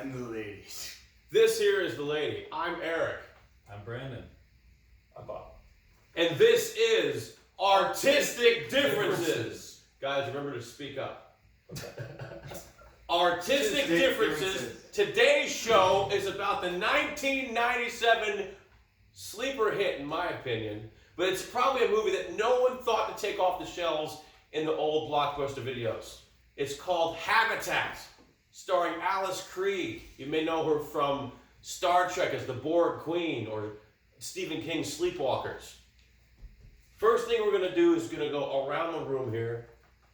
And the ladies. This here is the lady. I'm Eric. I'm Brandon. I'm Bob. And this is Artistic Differences. Guys, remember to speak up. Artistic Differences. Today's show is about the 1997 sleeper hit, in my opinion. But it's probably a movie that no one thought to take off the shelves in the old Blockbuster videos. It's called Habitat, starring Alice Krige. You may know her from Star Trek as the Borg Queen or Stephen King's Sleepwalkers. First thing we're going to do is going to go around the room here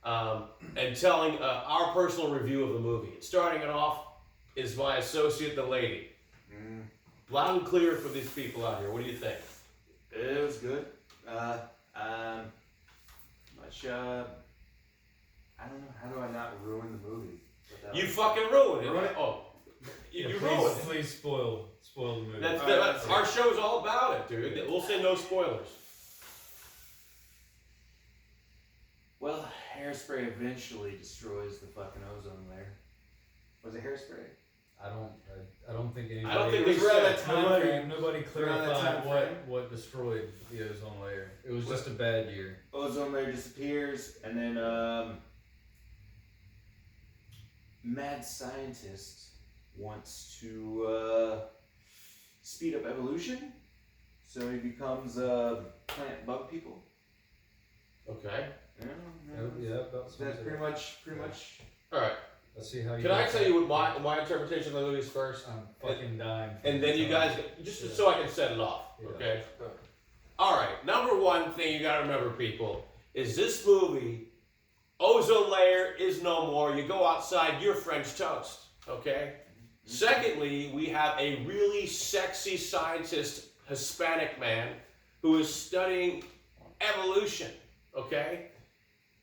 and telling our personal review of the movie. Starting it off is my associate, the lady. Loud and clear for these people out here. What do you think? It was good. I don't know. How do I not ruin the movie? You fucking ruined it. Ruin it? Oh, you Yeah, ruined it. Please spoil the movie. That's our show's all about it, dude. We'll say no spoilers. Well, hairspray eventually destroys the fucking ozone layer. Was it hairspray? I don't think anybody. I don't think they was around that said. time frame. Nobody Around that time clarified frame. what destroyed the ozone layer. It was just a bad year. Ozone layer disappears, and then mad scientist wants to speed up evolution, so he becomes plant bug people. Okay. Yeah, about some. That's pretty much. All right. Let's see how you. Can I tell you what my interpretation of the movie is first? I'm fucking dying. And then you guys, just so I can set it off, Yeah. okay? All right. Number one thing you got to remember, people, is this movie, ozone layer is no more. You go outside, you're French toast, okay? Secondly, we have a really sexy scientist, Hispanic man, who is studying evolution, okay?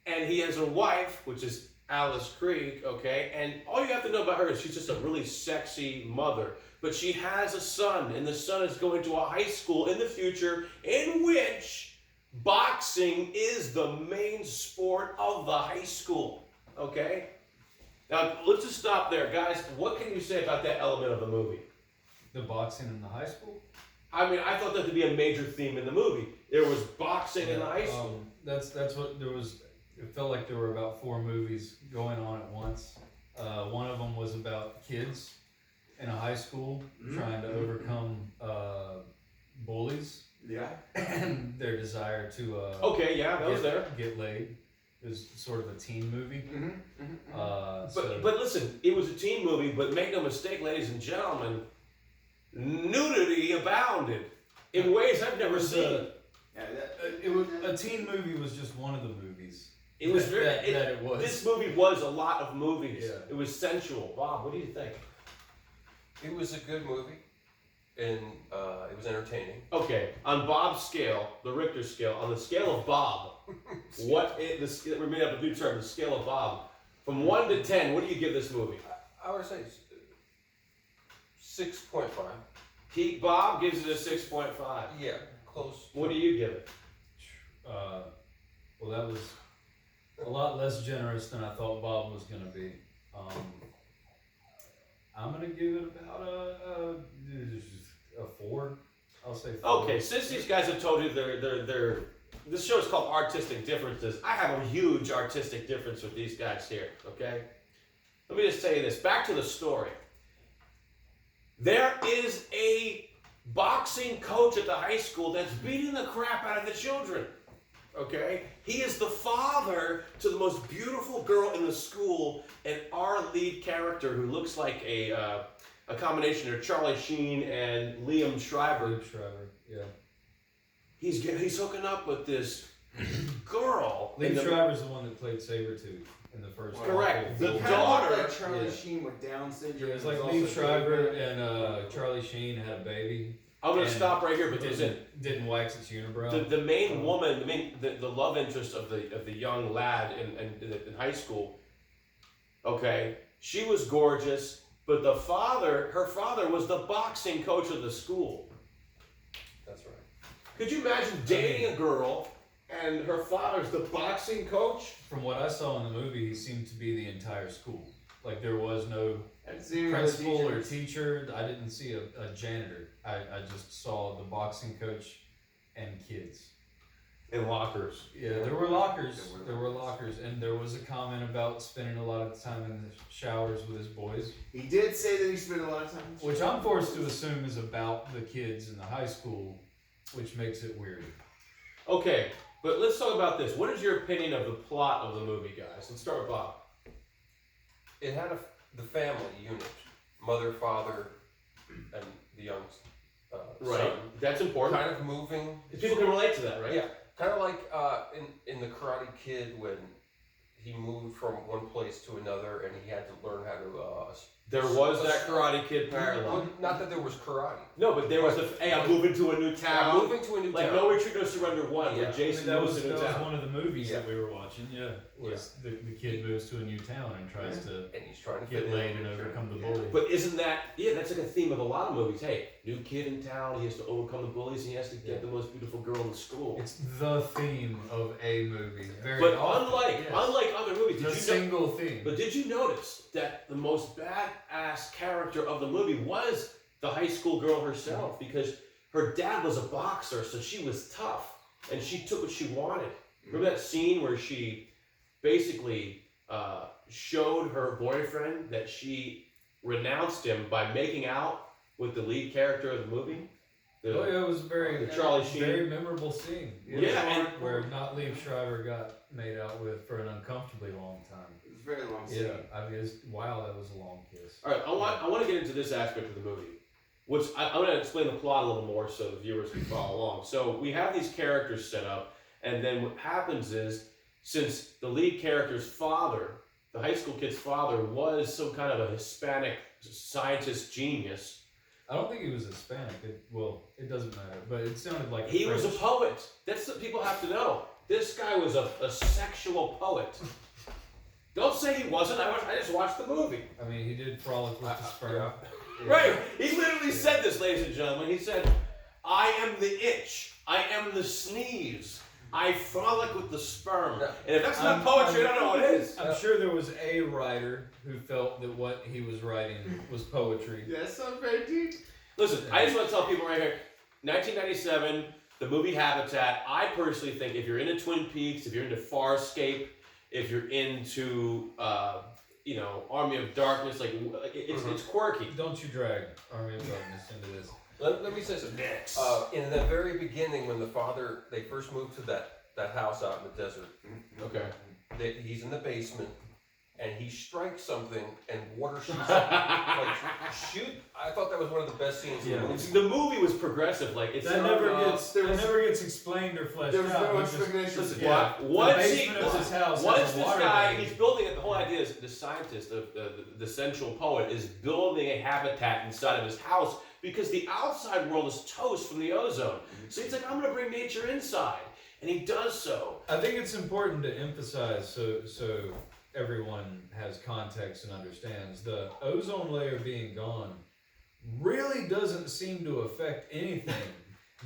And he has a wife, which is Alice Krige, okay? And all you have to know about her is she's just a really sexy mother. But she has a son, and the son is going to a high school in the future in which boxing is the main sport of the high school, okay? Now, let's just stop there. Guys, what can you say about that element of the movie? The boxing in the high school. I mean, I thought that to be a major theme in the movie. There was boxing in the high school. That's what there was. It felt like there were about 4 movies going on at once. One of them was about kids in a high school trying to overcome bullies Yeah. and their desire to Okay, yeah, that was there. get laid. It was sort of a teen movie. But listen, it was a teen movie, but make no mistake, ladies and gentlemen, nudity abounded in ways I've never seen. It was a teen movie was just one of the movies. It was very. that it was. This movie was a lot of movies. Yeah. It was sensual. Bob, what do you think? It was a good movie, and it was entertaining. Okay, on Bob's scale, the Richter scale, on the scale of Bob, we made up a new term, the scale of Bob, from 1 to 10, what do you give this movie? I would say 6.5. Pete Bob gives it a 6.5. Yeah, close. What do you give it? Well, that was a lot less generous than I thought Bob was going to be. I'm going to give it about a 4. I'll say 4. Okay, since these guys have told you this show is called Artistic Differences, I have a huge artistic difference with these guys here, okay? Let me just tell you this. Back to the story. There is a boxing coach at the high school that's beating the crap out of the children. Okay? He is the father to the most beautiful girl in the school, and our lead character, who looks like a combination of Charlie Sheen and Liam Schreiber. Liam Schreiber, yeah. He's hooking up with this girl. Liam Schreiber's the one that played Sabretooth in the first one. Correct. The Kind of daughter. like Charlie Yeah. Sheen with Down syndrome. It was like was Liam also Schreiber dating- and Charlie Sheen had a baby. I'm going to and stop right here It because didn't wax its unibrow. the main woman, the love interest of the young lad in high school, okay, she was gorgeous, but her father was the boxing coach of the school. That's right. Could you imagine dating a girl and her father's the boxing coach? From what I saw in the movie, he seemed to be the entire school. Like there was no I've seen principal or teachers. teacher. I didn't see a janitor. I just saw the boxing coach and kids. In lockers. Yeah, there were lockers. There were lockers, and there was a comment about spending a lot of time in the showers with his boys, He did say that he spent a lot of time. which I'm forced to assume is about the kids in the high school, which makes it weird. Okay, but let's talk about this. What is your opinion of the plot of the movie, guys? Let's start with Bob. It had the family unit, mother, father, and the young son. That's important. Kind of moving. Because people can relate to that, right? Yeah, kind of like in the Karate Kid when he moved from one place to another and he had to learn how to. There was that Karate Kid parallel. Well, not that there was karate. No, but there was hey, I'm moving to a new town. Moving to a new Like town. No Retreat, No Surrender 1, Yeah. where Jason that moves was to a new town. one of the movies Yeah. that we were watching. Yeah, was the kid moves to a new town and tries to And he's trying to get fit laid in. and overcome the bully. But isn't that, that's like a theme of a lot of movies. Hey, new kid in town, he has to overcome the bullies, and he has to get the most beautiful girl in the school. It's the theme of a movie. Very But often, unlike other movies, the single theme. But did you notice that the most badass character of the movie was the high school girl herself? Because her dad was a boxer, so she was tough, and she took what she wanted. Remember that scene where she basically showed her boyfriend that she renounced him by making out with the lead character of the movie? Oh yeah, it was the Charlie Sheen. very memorable scene. Yeah, and- where not Liev Schreiber got made out with for an uncomfortably long time. It was very long. Scene. Yeah, I mean, wow, that was a long kiss. All right, I want to get into this aspect of the movie, which I'm going to explain the plot a little more so the viewers can follow along. So we have these characters set up, and then what happens is, since the lead character's father, the high school kid's father, was some kind of a Hispanic scientist genius, I don't think he was Hispanic. It doesn't matter, but it sounded like he was a French. poet. That's what people have to know. This guy was a sexual poet. Don't say he wasn't. I just watched the movie. I mean, he did frolic with the sperm. Yeah. Right. He literally said this, ladies and gentlemen. He said, I am the itch. I am the sneeze. I frolic with the sperm. And if that's not poetry, I don't know what is. I'm sure there was a writer who felt that what he was writing was poetry. Yeah, that sounds very deep. Listen, I just want to tell people right here, 1997, the movie Habitat. I personally think if you're into Twin Peaks, if you're into Farscape, if you're into, Army of Darkness, like it's quirky. Don't you drag Army of Darkness into this. Let me say something. In the very beginning, when they first moved to that house out in the desert, Okay. he's in the basement, and he strikes something, and water shoots out. Shoot! I thought that was one of the best scenes in the movie. The movie was progressive. Like it's That not, never gets explained or fleshed There was out. no He just- explanation. Listen, Yeah. one The scene. basement of his house Once has a this water guy, main. he's building it. The whole idea is the scientist, the central poet, is building a habitat inside of his house because the outside world is toast from the ozone. So he's like, I'm going to bring nature inside, and he does so. I think it's important to emphasize so everyone has context and understands the ozone layer being gone really doesn't seem to affect anything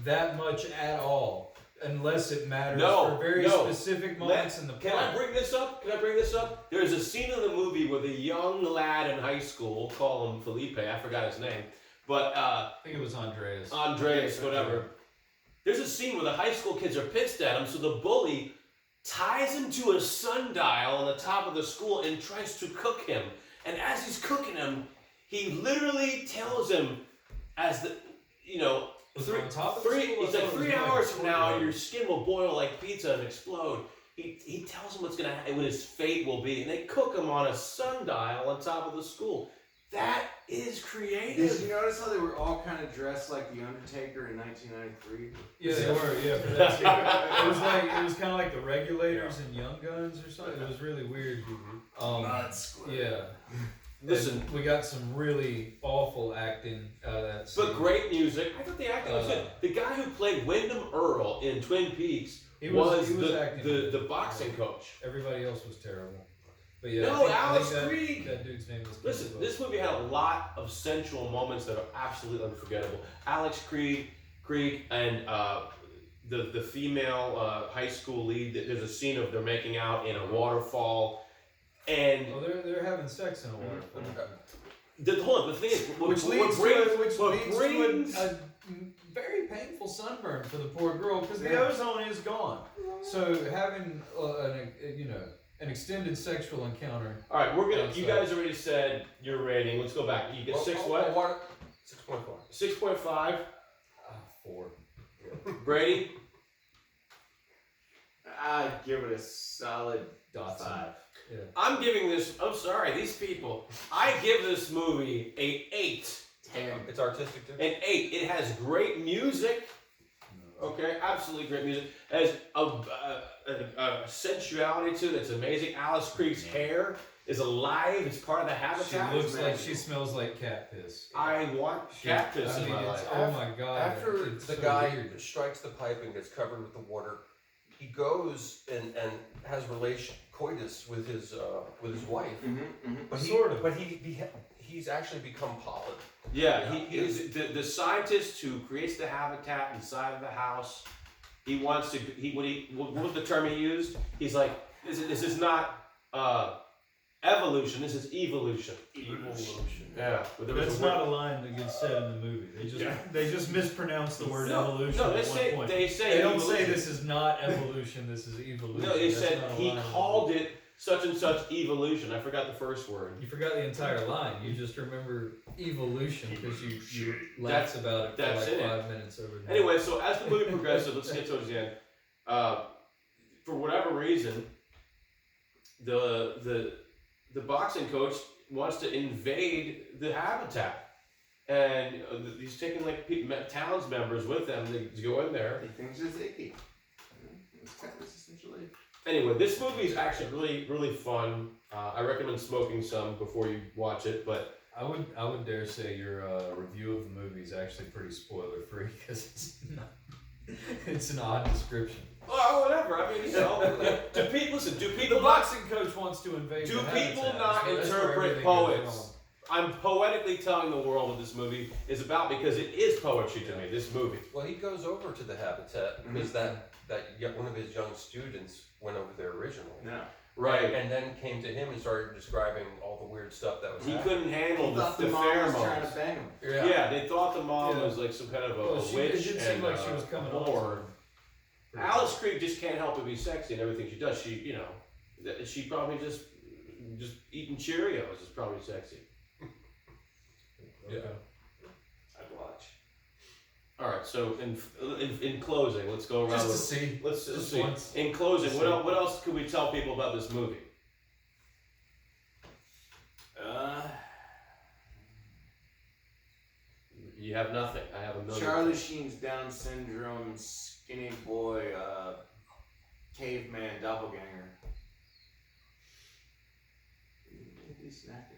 that much at all unless it matters No, for very no. specific moments in the Can plot. I bring this up? There's a scene in the movie with a young lad in high school, call him Felipe, I forgot his name, but I think it was Andreas. Andreas, whatever. There's a scene where the high school kids are pissed at him, so the bully ties him to a sundial on the top of the school and tries to cook him. And as he's cooking him, he literally tells him, Was it on top of the school? I he's like, thought it was 3 more like hours from now, courtyard. your skin will boil like pizza and explode. He tells him what his fate will be, and they cook him on a sundial on top of the school. That is creative. Did you notice how they were all kind of dressed like the Undertaker in 1993? Yeah, they were. Yeah, for that scene. It was kind of like the Regulators and Young Guns or something. It was really weird. Blood squid. Yeah. Listen, And we got some really awful acting out of that scene. but great music. I thought the acting was good. The guy who played Wyndham Earl in Twin Peaks He was the acting the boxing coach. Everybody else was terrible. But yeah, No, I Alex think Creed. That dude's name was. Listen, this movie had a lot of sensual moments that are absolutely unforgettable. Alex Creed, and the female high school lead. There's a scene of they're making out in a waterfall, And Oh, they're having sex in a waterfall. hold on, the thing is, Which leads to a very painful sunburn for the poor girl because the ozone is gone. So having an extended sexual encounter. All right, we're gonna. You guys already said your rating. Let's go back. You get 6.5. 6.5. 4. Brady. I'd give it a solid Dotson. 5. Yeah. I'm giving this. I'm sorry, these people. I give this movie a 8. 10. It's artistic too. An 8. It has great music. Okay, absolutely great music. It has a sensuality to it that's amazing. Alice Creek's hair is alive. It's part of the habitat. She looks like she smells like cat piss. I want cat piss in my life. Oh my god! After it's the so guy weird. strikes the pipe and gets covered with the water, he goes and has coitus with his wife. But Sort of. But he's actually become pollen. Yeah, he is the scientist who creates the habitat inside of the house. He wants to. What was the term he used? He's like, this is not evolution. This is evolution. Evolution. Yeah, but there was That's a word- not a line that gets said in the movie. They just mispronounce the word No, evolution no, at one point. they say They don't evolution. say this is not evolution. This is evolution. No, they That's said not a he line. called it such and such evolution. I forgot the first word. You forgot the entire line. You just remember evolution because you laughed about it for that's like in it. 5 minutes over there. Anyway, so as the movie progresses, let's get towards the end. For whatever reason, the boxing coach wants to invade the habitat, and he's taking like towns members with them to go in there. He thinks it's icky. It's essentially. Anyway, this movie is actually really, really fun. I recommend smoking some before you watch it, but I would dare say your review of the movie is actually pretty spoiler free because it's an odd description. oh, whatever. I mean, do people The boxing coach wants to invade. do the people habitat. not That's where interpret everything goes poets? wrong. I'm poetically telling the world what this movie is about because it is poetry to me. This movie. Well, he goes over to the habitat because one of his young students went over there originally. No. Right. And then came to him and started describing all the weird stuff that was He happening. couldn't handle He the thought the mom was trying to pheromones. bang him. Yeah, they thought the mom Yeah. was like some kind of a, Well, a it witch didn't and seem like she was coming a on. whore. Alice Creek just can't help but be sexy in everything she does. She, she probably just eating Cheerios is probably sexy. Yeah. I'd watch. All right, so in closing, let's go around. Just to with- see. Let's Just see. once. In closing, Just what else could we tell people about this movie? You have nothing. I have a million. Charlie things. Sheen's Down syndrome, skinny boy, caveman, doppelganger. Decent actor.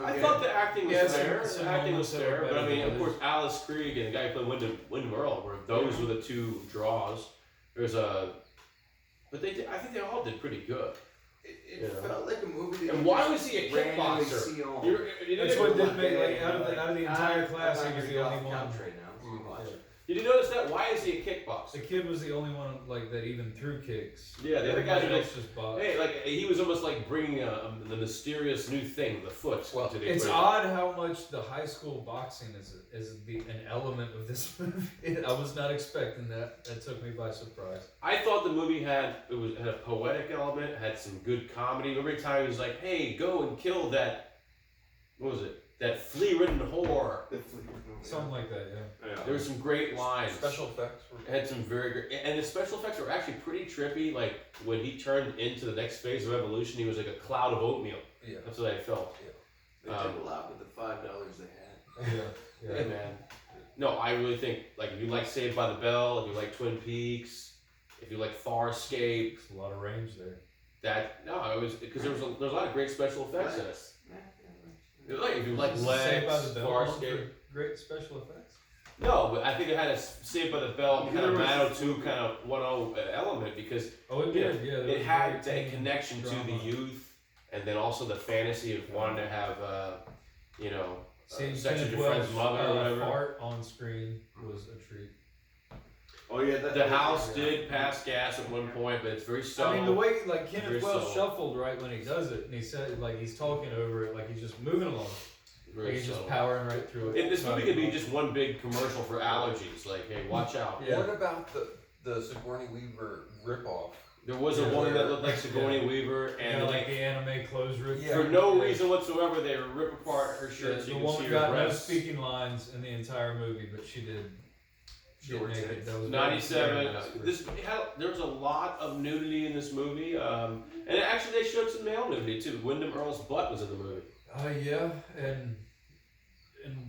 I thought the acting was Yeah, fair. some The acting moments was that fair, were but I better mean, than of course, others. Alice Krieg and the guy who played Windham Earl were those were the two draws. There's but they did, I think they all did pretty good. It Yeah. felt like a movie that And you why just was he a randomly kickboxer? see on. You That's didn't- what did make like out of the entire class he was the only one. Right now. Did you notice that? Why is he a The kickboxer? kid was the only one like that even threw kicks. Yeah, the other guys Everybody are else just boxed. Hey, like he was almost like bringing the mysterious new thing, the foot, Well, to the It's equation. odd how much the high school boxing is an element of this movie. I was not expecting that. That took me by surprise. I thought the movie had a poetic element, had some good comedy. Every time he was like, "Hey, go and kill that." What was it? That flea-ridden whore. Something like that, yeah. There were some great lines. Special effects were It had some very great, and the special effects were actually pretty trippy. Like when he turned into the next phase of evolution, he was like a cloud of oatmeal. yeah. That's what I felt. They did a lot with the $5 they had. Yeah. Yeah, man. No, I really think like if you like Saved by the Bell, if you like Twin Peaks, if you like Farscape, There's a lot of range there. it was because there's a lot of great special effects in it. Like if you like Saved by Legs, the Bell, known Farscape. for great special effects. No, but I think it had a Saved by the Bell kind of There was- 902 kind of 10 element because Oh, it you did, know, yeah. there it was had very that teen connection drama. to the youth, and then also the fantasy of wanting to have, Seeing sex with Kenneth your friend's Welch, mother or whatever. fart on screen was a treat. Oh yeah, The house did pass gas at one point, but it's very subtle. I mean, the way like Very Kenneth Wells subtle. shuffled right when he does it, and he said like he's talking over it, like he's just moving along, Very like he's just subtle. powering right through it. And this movie could be just one big commercial for allergies. Like, hey, watch out. Yeah. What about the Sigourney Weaver ripoff? There was a Yeah. woman that looked like Sigourney Weaver, You and know, like the anime clothes rip. Yeah. for no Yeah. reason whatsoever, they rip apart her Yeah, shirt so the you can woman see her got no breasts. speaking lines in the entire movie, but she did. Short naked. tits. That was 97. very nice. There was a lot of nudity in this movie, and actually they showed some male nudity too. Wyndham Earl's butt was in the movie. Yeah, and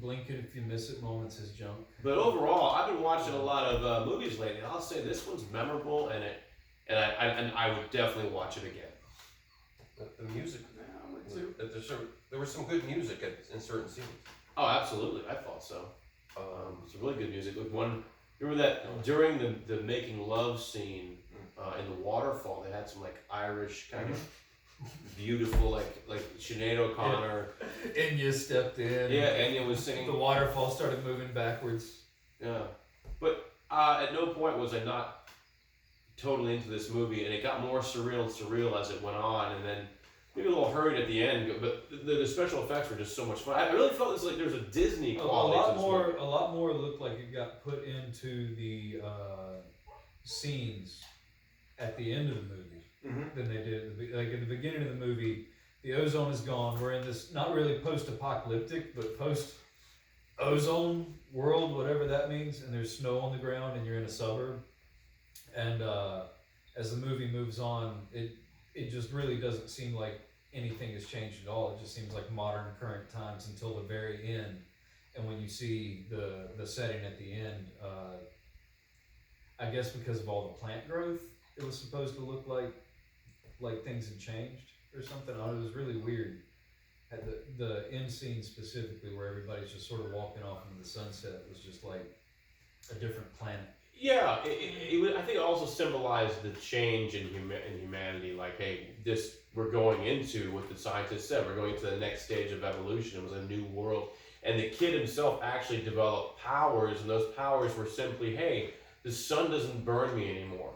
blink it if you miss it moments is junk. But overall, I've been watching a lot of movies lately, and I'll say this one's memorable, and I would definitely watch it again. The music. There was some good music in certain scenes. Oh, absolutely, I thought so. Some really good music. Like one, remember that during the making love scene in the waterfall, they had some like Irish kind of beautiful like Sinead O'Connor. Enya stepped in. Yeah, Enya was singing. The waterfall started moving backwards. Yeah, but at no point was I not totally into this movie, and it got more surreal and surreal as it went on, and then maybe a little hurried at the end. But the special effects were just so much fun. I really felt this like there was a Disney A quality to lot this more. movie. A lot more looked like it got put into the scenes at the end of the movie than they did at the, like at the beginning of the movie. The ozone is gone. We're in this not really post-apocalyptic, but post-ozone world, whatever that means. And there's snow on the ground, and you're in a suburb. And as the movie moves on, it just really doesn't seem like anything has changed at all. It just seems like modern current times until the very end. And when you see the setting at the end, I guess because of all the plant growth, it was supposed to look like things had changed or something. It was really weird. At the end scene specifically, where everybody's just sort of walking off into the sunset, was just like a different planet. Yeah, I think it also symbolized the change in humanity. Like, hey, we're going into what the scientists said. We're going to the next stage of evolution. It was a new world, and the kid himself actually developed powers, and those powers were simply, hey, the sun doesn't burn me anymore.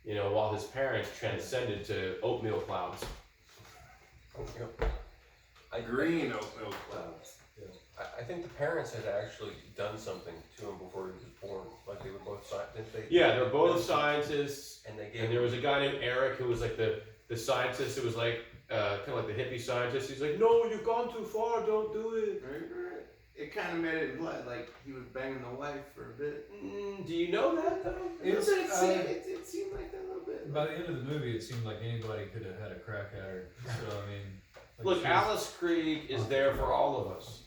You know, while his parents transcended to oatmeal clouds. Green oatmeal clouds. I think the parents had actually done something to him before he was born. Like they were both scientists. Yeah, they're both scientists. And they gave And there was a guy named Eric who was like the scientist who was like kind of like the hippie scientist. He's like, no, you've gone too far. Don't do it. Right. It kind of made it imply like he was banging the wife for a bit. Do you know that though? It seemed like that a little bit. By the end of the movie, it seemed like anybody could have had a crack at her. So I mean, like Look, she was- Alice Krieg is there for all of us.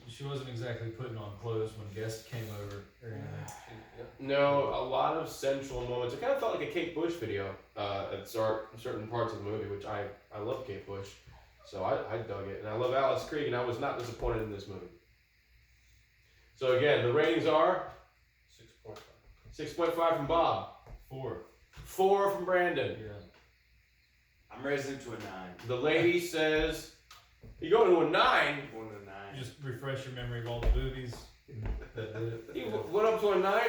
She wasn't exactly putting on clothes when guests came over or anything. No, a lot of sensual moments. It kind of felt like a Kate Bush video at certain parts of the movie, which I love Kate Bush. So I dug it. And I love Alice Krieg, and I was not disappointed in this movie. So again, the ratings are 6.5. 6.5 from Bob, 4. 4 from Brandon. Yeah. I'm raising it to a 9. The lady says, you going to a 9? Going to a 9. Just refresh your memory of all the movies. That did it. You went up to a 9?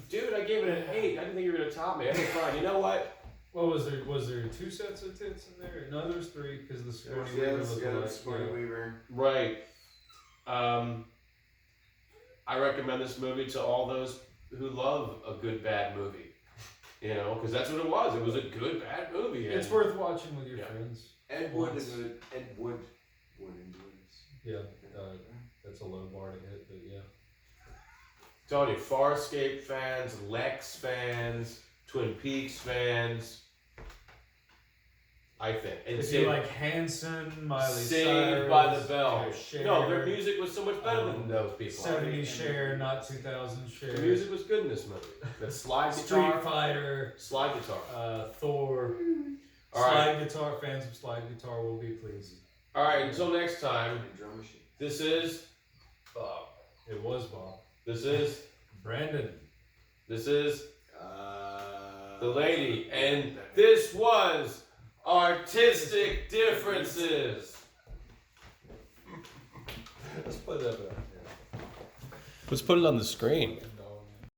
Dude, I gave it an 8. I didn't think you were going to top me. Okay, fine. You know what? What was there? Was there 2 sets of tits in there? No, there's 3 because the Sigourney Yeah, Weaver let's looked go. like. Sigourney Weaver. Right. I recommend this movie to all those who love a good bad movie. You know, because that's what it was. It was a good bad movie. It's and- worth watching with your Yeah. friends. Ed Wood is good. Ed Wood. Wood and Woods. Yeah, that's a low bar to hit, but yeah. Telling you, Farscape fans, Lex fans, Twin Peaks fans. I think. And If you like Hanson, Miley Saved Cyrus, by the Bell. Cher, No, their music was so much better than those people. 70s Cher, not 2000 Cher. The music was good in this movie. The slide Street guitar. Fighter, Slide guitar. Thor. All right. Slide guitar fans of slide guitar will be pleased. All right. Until next time. And drum machine. This is Bob. It was Bob. This is Brandon. this is the The lady, and this was Artistic Differences. Let's put that back. Let's put it on the screen.